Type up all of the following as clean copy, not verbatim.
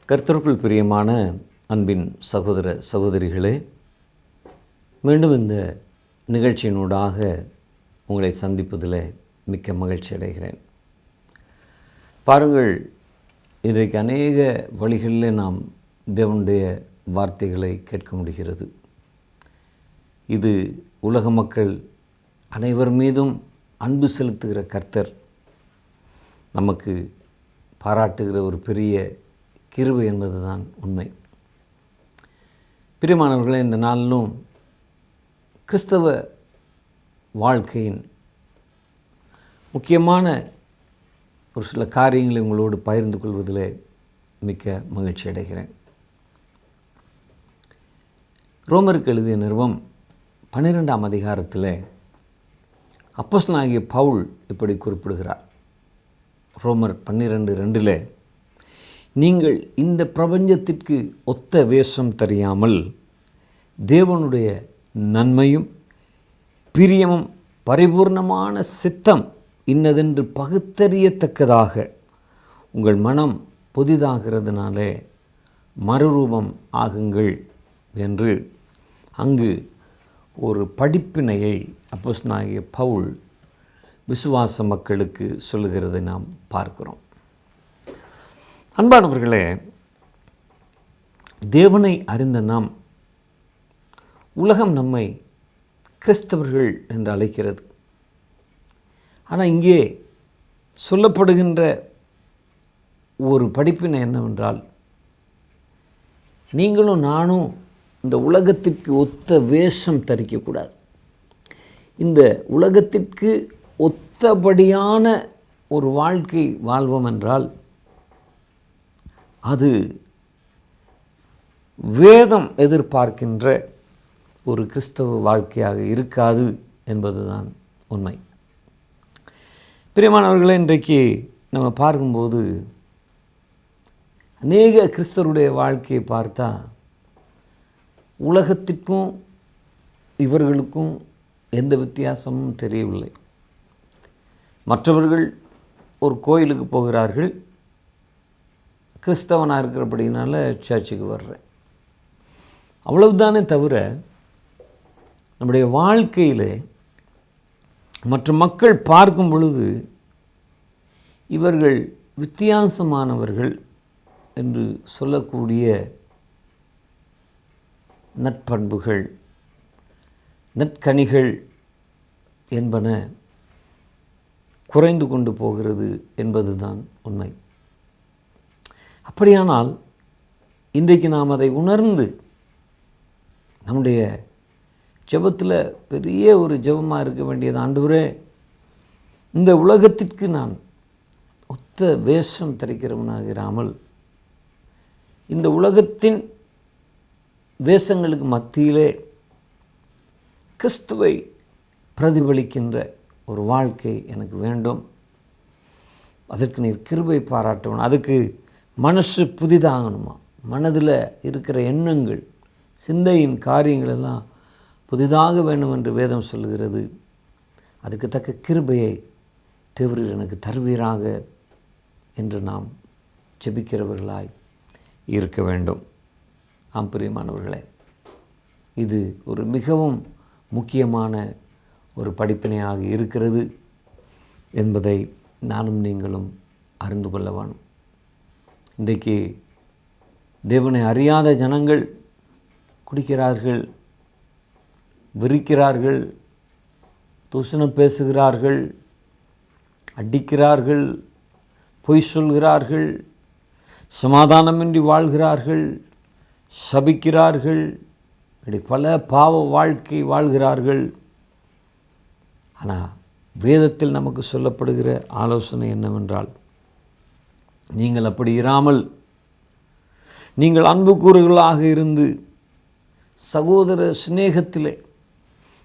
கர்த்தருக்குள் பிரியமான அன்பின் சகோதர சகோதரிகளே, மீண்டும் இந்த நிகழ்ச்சியினூடாக உங்களை சந்திப்பதில் மிக்க மகிழ்ச்சி அடைகிறேன். பாருங்கள், இன்றைக்கு அநேக வழிகளில் நாம் தேவனுடைய வார்த்தைகளை கேட்க முடிகிறது. இது உலக மக்கள் அனைவர் மீதும் அன்பு செலுத்துகிற கர்த்தர் நமக்கு பாராட்டுகிற ஒரு பெரிய கிருபை என்பதுதான் உண்மை. பிரியமானவர்களே, இந்த நாளிலும் கிறிஸ்தவ வாழ்க்கையின் முக்கியமான ஒரு சில காரியங்களை உங்களோடு பகிர்ந்து கொள்வதில் மிக்க மகிழ்ச்சி அடைகிறேன். ரோமருக்கு எழுதிய நிருபம் 12ஆம் அதிகாரத்தில் அப்போஸ்தலனாகிய பவுல் இப்படி குறிப்பிடுகிறார். ரோமர் 12:2 நீங்கள் இந்த பிரபஞ்சத்திற்கு ஒத்த வேஷம் தெரியாமல் தேவனுடைய நன்மையும் பிரியமும் பரிபூர்ணமான சித்தம் இன்னதென்று பகுத்தறியத்தக்கதாக உங்கள் மனம் புதிதாகிறதுனாலே மறுரூபம் ஆகுங்கள் என்று அங்கு ஒரு படிப்பினையை அப்போஸ்தலனாகிய பவுல் விசுவாச மக்களுக்கு சொல்லுகிறதை நாம் பார்க்கிறோம். அன்பானவர்களே, தேவனை அறிந்த நாம், உலகம் நம்மை கிறிஸ்தவர்கள் என்று அழைக்கிறது. ஆனால் இங்கே சொல்லப்படுகின்ற ஒரு படிப்பினை என்னவென்றால், நீங்களும் நானும் இந்த உலகத்திற்கு ஒத்த வேஷம் தரிக்கக்கூடாது. இந்த உலகத்திற்கு ஒத்தபடியான ஒரு வாழ்க்கை வாழ்வோம் என்றால் அது வேதம் எதிர்பார்க்கின்ற ஒரு கிறிஸ்தவ வாழ்க்கையாக இருக்காது என்பதுதான் உண்மை. பிரியமானவர்களே, இன்றைக்கு நம்ம பார்க்கும்போது அநேக கிறிஸ்தவருடைய வாழ்க்கையை பார்த்தா உலகத்திற்கும் இவர்களுக்கும் எந்த வித்தியாசமும் தெரியவில்லை. மற்றவர்கள் ஒரு கோயிலுக்கு போகிறார்கள், கிறிஸ்தவனாக இருக்கிறபடினால சர்ச்சுக்கு வர்றேன், அவ்வளவுதானே தவிர நம்முடைய வாழ்க்கையில் மற்ற மக்கள் பார்க்கும் பொழுது இவர்கள் வித்தியாசமானவர்கள் என்று சொல்லக்கூடிய நற்பண்புகள், நற்கனிகள் என்பன குறைந்து கொண்டு போகிறது என்பதுதான் உண்மை. அப்படியானால் இன்றைக்கு நாம் அதை உணர்ந்து நம்முடைய ஜெபத்தில் பெரிய ஒரு ஜெபமாக இருக்க வேண்டியது, ஆண்டவரே, இந்த உலகத்திற்கு நான் ஒத்த வேஷம் தரிக்கிறவனாக இராமல் இந்த உலகத்தின் வேஷங்களுக்கு மத்தியிலே கிறிஸ்துவை பிரதிபலிக்கின்ற ஒரு வாழ்க்கை எனக்கு வேண்டும். அதற்கு நீர் கிருபை பாராட்டணும். அதுக்கு மனசு புதிதாகணுமா, மனதில் இருக்கிற எண்ணங்கள், சிந்தையின் காரியங்கள் எல்லாம் புதிதாக வேண்டும் என்று வேதம் சொல்லுகிறது. அதுக்கு தக்க கிருபையை தேவரீர் எனக்கு தருவீராக என்று நாம் ஜெபிக்கிறவர்களாய் இருக்க வேண்டும். ஆம் பிரியமானவர்களே, இது ஒரு மிகவும் முக்கியமான ஒரு படிப்பினையாக இருக்கிறது என்பதை நானும் நீங்களும் அறிந்து கொள்ள வேணும். இன்றைக்கு தேவனை அறியாத ஜனங்கள் குடிக்கிறார்கள், வெறிக்கிறார்கள், தூஷணம் பேசுகிறார்கள், அடிக்கிறார்கள், பொய் சொல்கிறார்கள், சமாதானமின்றி வாழ்கிறார்கள், சபிக்கிறார்கள், இப்படி பல பாவ வாழ்க்கை வாழ்கிறார்கள். ஆனால் வேதத்தில் நமக்கு சொல்லப்படுகிற ஆலோசனை என்னவென்றால், நீங்கள் அப்படி இராமல் நீங்கள் அன்புக்கூறுகளாக இருந்து சகோதர சிநேகத்திலே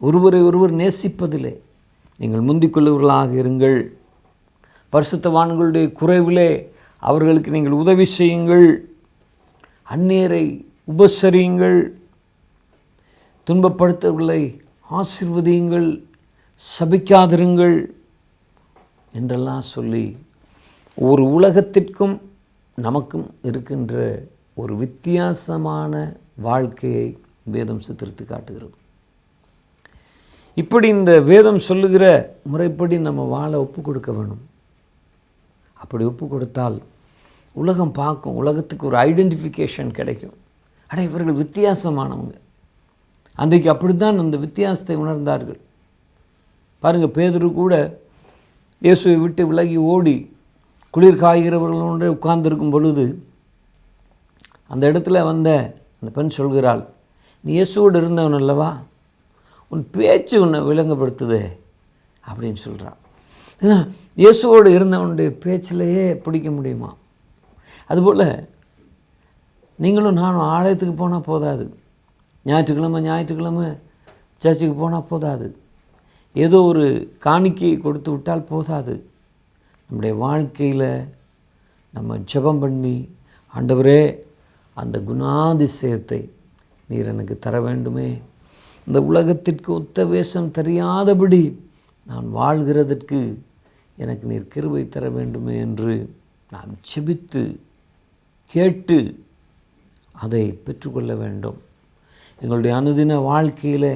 ஒருவரை ஒருவர் நேசிப்பதிலே நீங்கள் முந்திக்கொள்ளுவர்களாக இருங்கள். பரிசுத்தவான்களுடைய குறைவிலே அவர்களுக்கு நீங்கள் உதவி செய்யுங்கள். அந்நியரை உபசரியுங்கள். துன்பப்படுத்தவர்களை ஆசீர்வதியுங்கள். சபிக்காதிருங்கள் என்றெல்லாம் சொல்லி ஒரு உலகத்திற்கும் நமக்கும் இருக்கின்ற ஒரு வித்தியாசமான வாழ்க்கையை வேதம் சித்தரித்து காட்டுகிறது. இப்படி இந்த வேதம் சொல்லுகிற முறைப்படி நம்ம வாழ ஒப்பு கொடுக்க வேணும். அப்படி ஒப்பு கொடுத்தால் உலகம் பார்க்கும், உலகத்துக்கு ஒரு ஐடென்டிஃபிகேஷன் கிடைக்கும். அட, இவர்கள் வித்தியாசமானவங்க. அன்றைக்கு அப்படித்தான் அந்த வித்தியாசத்தை உணர்ந்தார்கள். பாருங்கள், பேதுரு கூட இயேசுவை விட்டு விலகி ஓடி குளிர் காய்கிறவர்களோடு உட்கார்ந்திருக்கும் பொழுது அந்த இடத்துல வந்த அந்த பெண் சொல்கிறாள், நீ இயேசுவோடு இருந்தவன் அல்லவா, உன் பேச்சு உன்னை விளங்கப்படுத்துதே அப்படின்னு சொல்கிறான். ஏன்னா இயேசுவோடு இருந்தவனுடைய பேச்சிலேயே பிடிக்க முடியுமா? அதுபோல் நீங்களும் நானும் ஆலயத்துக்கு போனால் போதாது, ஞாயிற்றுக்கிழமை சர்ச்சுக்கு போனால் போதாது, ஏதோ ஒரு காணிக்கையை கொடுத்து விட்டால் போதாது. நம்முடைய வாழ்க்கையில் நம்ம ஜெபம் பண்ணி, ஆண்டவரே அந்த குணாதிசயத்தை நீர் எனக்கு தர வேண்டுமே, இந்த உலகத்திற்கு ஒத்த வேஷம் தெரியாதபடி நான் வாழ்கிறதற்கு எனக்கு நீர் கிருபை தர வேண்டுமே என்று நாம் ஜெபித்து கேட்டு அதை பெற்றுக்கொள்ள வேண்டும். எங்களுடைய அனுதின வாழ்க்கையில்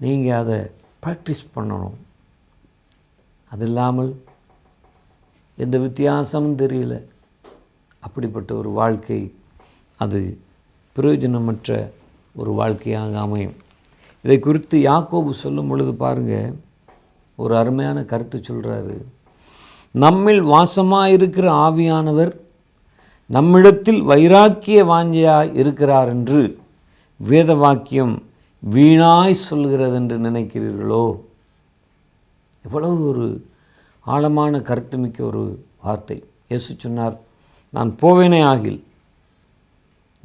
நீங்கள் அதை ப்ராக்டிஸ் பண்ணணும். அது இல்லாமல் எந்த வித்தியாசமும் தெரியல, அப்படிப்பட்ட ஒரு வாழ்க்கை அது பிரயோஜனமற்ற ஒரு வாழ்க்கையாக அமையும். இதை குறித்து யாக்கோபு சொல்லும் பொழுது பாருங்கள், ஒரு அருமையான கருத்து சொல்கிறாரு. நம்மில் வாசமாக இருக்கிற ஆவியானவர் நம்மிடத்தில் வைராக்கிய வாஞ்சையாய் இருக்கிறார் என்று வேத வாக்கியம் வீணாய் சொல்கிறது என்று நினைக்கிறீர்களோ? எவ்வளவு ஒரு ஆழமான கருத்துமிக்க ஒரு வார்த்தை. இயேசு சொன்னார், நான் போவேனே ஆகில்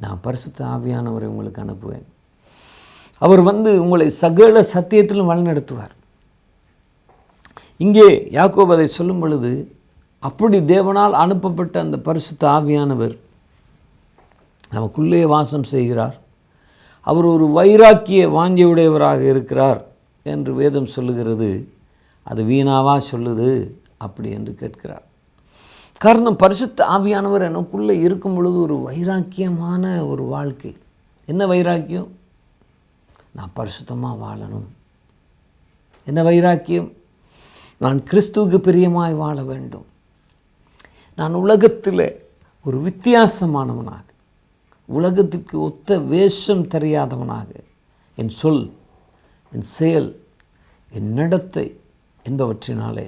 நான் பரிசுத்த ஆவியானவரை உங்களுக்கு அனுப்புவேன். அவர் உங்களை சகல சத்தியத்திலும் வழிநடத்துவார். இங்கே யாக்கோபு அதை சொல்லும் பொழுது, அப்படி தேவனால் அனுப்பப்பட்ட அந்த பரிசுத்த ஆவியானவர் நமக்குள்ளே வாசம் செய்கிறார். அவர் ஒரு வைராக்கிய வாஞ்சையுடையவராக இருக்கிறார் என்று வேதம் சொல்லுகிறது. அது வீணாவா சொல்லுது அப்படி என்று கேட்கிறார். காரணம், பரிசுத்த ஆவியானவர் எனக்குள்ளே இருக்கும் பொழுது ஒரு வைராக்கியமான ஒரு வாழ்க்கை. என்ன வைராக்கியம்? நான் பரிசுத்தமாக வாழணும். என்ன வைராக்கியம்? நான் கிறிஸ்துவுக்கு பிரியமாய் வாழ வேண்டும். நான் உலகத்தில் ஒரு வித்தியாசமானவனாக, உலகத்திற்கு ஒத்த வேஷம் தெரியாதவனாக, என் சொல், என் செயல், என் நடத்தை என்பவற்றினாலே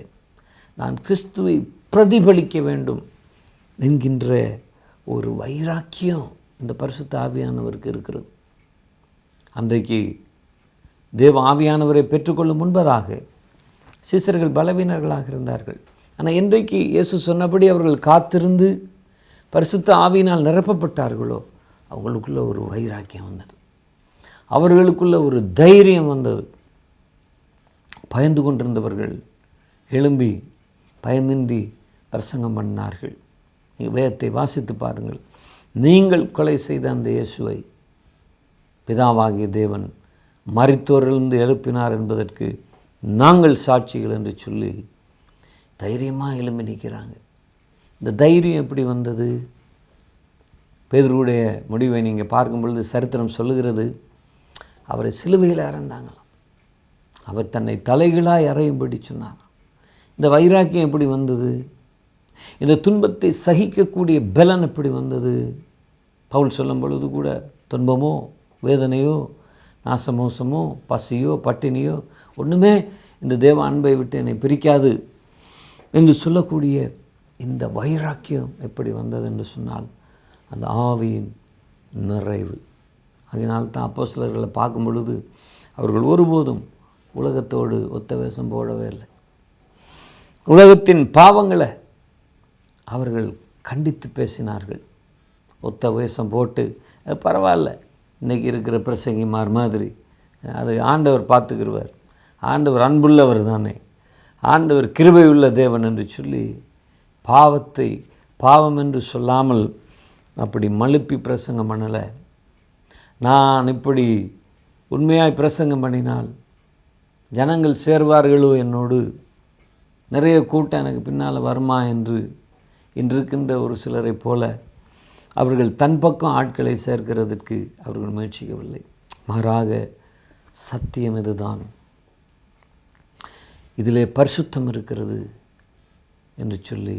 நான் கிறிஸ்துவை பிரதிபலிக்க வேண்டும் என்கின்ற ஒரு வைராக்கியம் இந்த பரிசுத்த ஆவியானவருக்கு இருக்கிறது. அன்றைக்கு தேவ ஆவியானவரை பெற்றுக்கொள்ளும் முன்பதாக சீசர்கள் பலவீனர்களாக இருந்தார்கள். ஆனால் இன்றைக்கு இயேசு சொன்னபடி அவர்கள் காத்திருந்து பரிசுத்த ஆவியினால் நிரப்பப்பட்டார்களோ, அவங்களுக்குள்ள ஒரு வைராக்கியம் வந்தது, அவர்களுக்குள்ள ஒரு தைரியம் வந்தது. பயந்து கொண்டிருந்தவர்கள் எழும்பி பயமின்றி பிரசங்கம் பண்ணார்கள். நீங்கள் வேதத்தை வாசித்து பாருங்கள். நீங்கள் கொலை செய்த அந்த இயேசுவை பிதாவாகிய தேவன் மரித்தோரிலிருந்து எழுப்பினார் என்பதற்கு நாங்கள் சாட்சிகள் என்று சொல்லி தைரியமாக எழும்பி நிற்கிறாங்க. இந்த தைரியம் எப்படி வந்தது? பேதுருவுடைய முடிவை நீங்கள் பார்க்கும் பொழுது சரித்திரம் சொல்லுகிறது, அவரை சிலுவையில் அறைந்தாங்களாம். அவர் தன்னை தலைகளாய் அறையும்படி சொன்னார். இந்த வைராக்கியம் எப்படி வந்தது? இந்த துன்பத்தை சகிக்கக்கூடிய பலன் எப்படி வந்தது? பவுல் சொல்லும் பொழுது கூட, துன்பமோ வேதனையோ நாசமோசமோ பசியோ பட்டினியோ ஒன்றுமே இந்த தேவ அன்பை விட்டு என்னை பிரிக்காது என்று சொல்லக்கூடிய இந்த வைராக்கியம் எப்படி வந்தது என்று சொன்னால், அந்த ஆவியின் நிறைவு. அதனால் தான் அப்போஸ்தலர்களை பார்க்கும் பொழுது அவர்கள் ஒருபோதும் உலகத்தோடு ஒத்த வேஷம் போடவே இல்லை. உலகத்தின் பாவங்களை அவர்கள் கண்டித்து பேசினார்கள். ஒத்த வேஷம் போட்டு பரவாயில்ல, இன்றைக்கி இருக்கிற பிரசங்கிமார் மாதிரி அது ஆண்டவர் பார்த்துக்கிடுவார், ஆண்டவர் அன்புள்ளவர் தானே, ஆண்டவர் கிருபை உள்ள தேவன் என்று சொல்லி பாவத்தை பாவம் என்று சொல்லாமல் அப்படி மழுப்பி பிரசங்கம் பண்ணலை. நான் இப்படி உண்மையாய் பிரசங்கம் பண்ணினால் ஜனங்கள் சேர்வார்களோ, என்னோடு நிறைய கூட்டம் எனக்கு பின்னால் வருமா என்று இன்று இருக்கின்ற ஒரு சிலரை போல அவர்கள் தன் பக்கம் ஆட்களை சேர்க்கிறதற்கு அவர்கள் முயற்சிக்கவில்லை. மாறாக சத்தியம் இதுதான், இதிலே பரிசுத்தம் இருக்கிறது என்று சொல்லி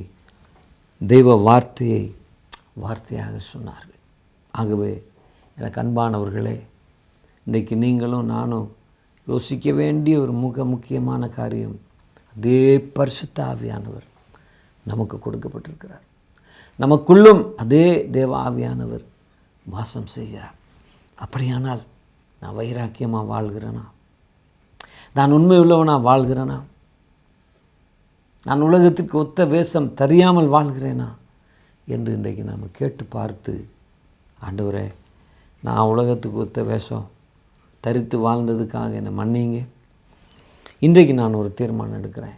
தெய்வ வார்த்தையாக சொன்னார்கள். ஆகவே எனக்கு அன்பானவர்களே, இன்றைக்கு நீங்களும் நானும் யோசிக்க வேண்டிய ஒரு முக்கியமான காரியம், அதே பரிசுத்த ஆவியானவர் நமக்கு கொடுக்கப்பட்டிருக்கிறார். நமக்குள்ளும் அதே தேவ ஆவியானவர் வாசம் செய்கிறார். அப்படியானால் நான் வைராக்கியமாக வாழ்கிறேனா? நான் உண்மை உள்ளவனாக வாழ்கிறேனா? நான் உலகத்திற்கு ஒத்த வேஷம் தெரியாமல் வாழ்கிறேனா என்று இன்றைக்கு நாம் கேட்டு பார்த்து, ஆண்டவரே, நான் உலகத்துக்கு ஒத்த வேஷம் தரித்து வாழ்ந்ததுக்காக என்னை மன்னிங்க. இன்றைக்கு நான் ஒரு தீர்மானம் எடுக்கிறேன்.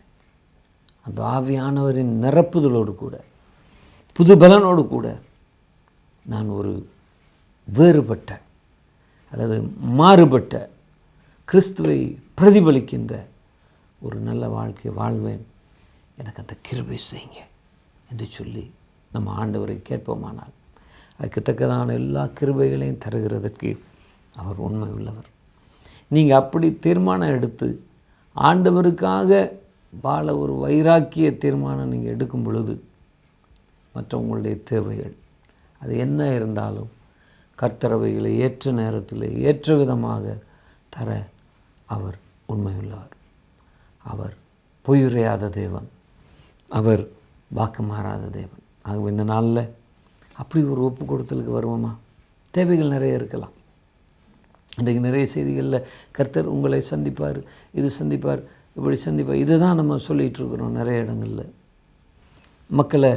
அந்த ஆவியானவரின் நிரப்புதலோடு கூட, புது பலனோடு கூட நான் ஒரு வேறுபட்ட அல்லது மாறுபட்ட கிறிஸ்துவை பிரதிபலிக்கின்ற ஒரு நல்ல வாழ்க்கை வாழ்வேன். எனக்கு அந்த கிருபை செய்யுங்க என்று சொல்லி நம்ம ஆண்டவரை கேட்போமானால், அதுக்கு தக்கதான எல்லா கிருபைகளையும் தருகிறதற்கு அவர் உண்மை உள்ளவர். நீங்கள் அப்படி தீர்மானம் எடுத்து ஆண்டவருக்காக வாழ ஒரு வைராக்கிய தீர்மானம் நீங்கள் எடுக்கும் பொழுது, மற்ற உங்களுடைய தேவைகள் அது என்ன இருந்தாலும் கர்த்தரவைகளை ஏற்ற நேரத்தில் ஏற்ற விதமாக தர அவர் உண்மையுள்ளவர். அவர் பொய்யுரையாத தேவன், அவர் வாக்கு மாறாத தேவன். ஆகவே இந்த நாளில் அப்படி ஒரு ஒப்பு கொடுத்தலுக்கு வருவோமா? தேவைகள் நிறைய இருக்கலாம். இன்றைக்கு நிறைய செய்திகளில் கர்த்தர் உங்களை சந்திப்பார், இது சந்திப்பார், இப்படி சந்திப்பார், இதை தான் நம்ம சொல்லிகிட்ருக்குறோம். நிறைய இடங்களில் மக்களை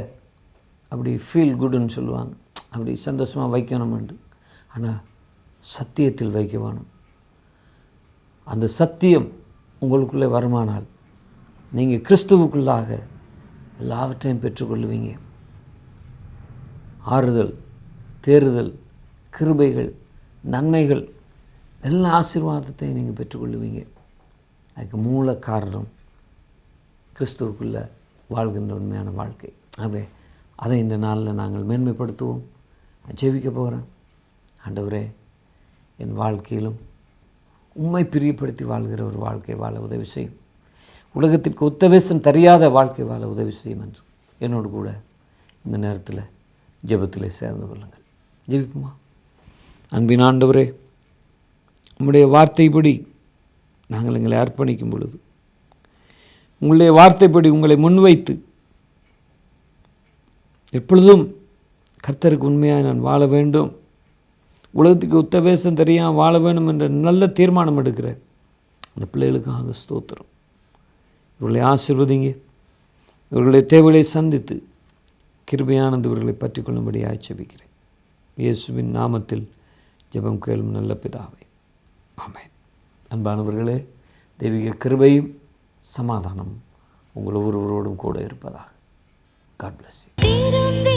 அப்படி ஃபீல் குட்னு சொல்லுவாங்க, அப்படி சந்தோஷமாக வைக்கணுமென்று. ஆனால் சத்தியத்தில் வைக்க வேணும். அந்த சத்தியம் உங்களுக்குள்ளே வருமானால் நீங்கள் கிறிஸ்துவுக்குள்ளாக எல்லாவற்றையும் பெற்றுக்கொள்ளுவீங்க. ஆறுதல், தேறுதல், கிருபைகள், நன்மைகள், எல்லா ஆசீர்வாதத்தையும் நீங்கள் பெற்றுக்கொள்ளுவீங்க. அதுக்கு மூல காரணம் கிறிஸ்துவுக்குள்ளே வாழ்கின்ற உண்மையான வாழ்க்கை. ஆகவே அதை இந்த நாளில் நாங்கள் மேன்மைப்படுத்துவோம். ஜெபிக்க போகிறேன். ஆண்டவரே, என் வாழ்க்கையிலும் உம்மை பிரியப்படுத்தி வாழ்கிற ஒரு வாழ்க்கை வாழ உதவி செய்யும். உலகத்திற்கு ஒத்தவேசம் தெரியாத வாழ்க்கை வாழ உதவி செய்யும் என்று என்னோடு கூட இந்த நேரத்தில் ஜெபத்திலே சேர்ந்து கொள்ளுங்கள். ஜெபிப்போமா? அன்பின் ஆண்டவரே, உம்முடைய வார்த்தைப்படி நாங்கள் எங்களை அர்ப்பணிக்கும் பொழுது, உங்களுடைய வார்த்தைப்படி உங்களை முன்வைத்து எப்பொழுதும் கர்த்தருக்கு உண்மையாக நான் வாழ வேண்டும், உலகத்துக்கு உத்தவேசம் தெரியாமல் வாழ வேண்டும் என்ற நல்ல தீர்மானம் எடுக்கிறேன். அந்த பிள்ளைகளுக்காக ஸ்தோத்திரம். இவர்களை ஆசீர்வதிங்க. இவர்களுடைய தேவைகளை சந்தித்து கிருபையானது இவர்களை பற்றி கொள்ளும்படி ஆட்சேபிக்கிறேன். இயேசுவின் நாமத்தில் ஜெபம் கேளும் நல்ல பிதாவே, ஆமென். அன்பானவர்களே, தெய்வீக கிருபையும் சமாதானம் உங்கள் ஒவ்வொருவரோடும் கூட இருப்பதாக. God bless you.